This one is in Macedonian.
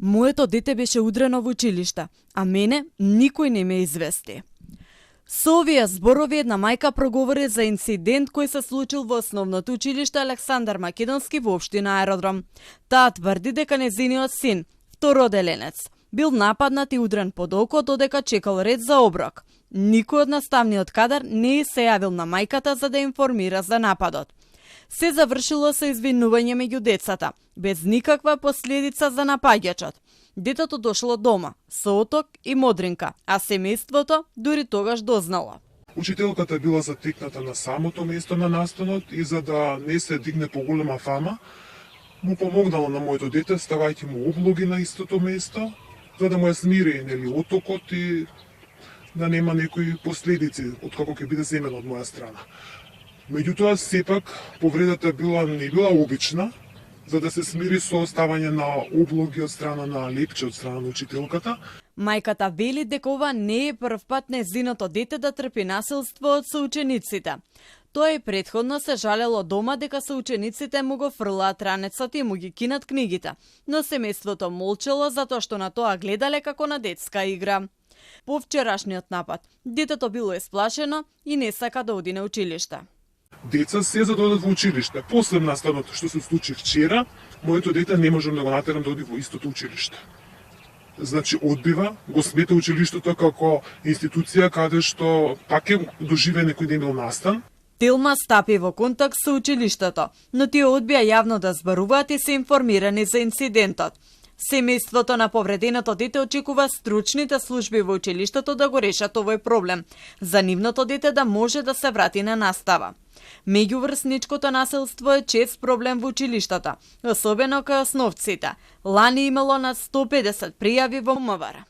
Моето дете беше удрено во училиште, а мене никој не ме извести. Со овие зборови една мајка проговори за инцидент кој се случил во основното училиште Александар Македонски во општина Аеродром. Таа тврди дека нејзиниот син, второделенец, бил нападнат и удрен под око додека чекал ред за оброк. Никој од наставниот кадар не се јавил на мајката за да информира за нападот. Се завршило со извинување меѓу децата, без никаква последица за напаѓачот. Детето дошло дома, со оток и модринка, а семејството дури тогаш дознало. Учителката била затекната на самото место на настанот и за да не се дигне поголема фама, му помогнала на моето дете ставајќи му облоги на истото место, за да му ја смири отокот и да нема некои последици од како ќе биде земено од моја страна. Меѓутоа, сепак, повредата не била обична, за да се смири со оставање на облоги од страна на лепче од страна на учителката. Мајката вели дека ова не е прв пат нејзиното дете да трпи насилство од соучениците. Тоа и претходно се жалело дома дека соучениците му го фрлаат ранецот и му ги кинат книгите, но семејството молчело затоа што на тоа гледале како на детска игра. По вчерашниот напад, детето било исплашено и не сака да оди на училиште. Деца се за да одат во училиште. После настанот што се случи вчера, моето дете не можам да го натерам да оди во истото училиште. Значи, одбива, го смета училиштето како институција каде што пак е доживе некој ден настан. Тилма стапи во контакт со училиштето, но тие одбија јавно да зборуваат и се информирани за инцидентот. Семејството на повреденото дете очекува стручните служби во училиштето да го решат овој проблем, за нивното дете да може да се врати на настава. Меѓуврсничкото насилство е чест проблем во училиштата, особено кај основците. Лани имало над 150 пријави во МВР.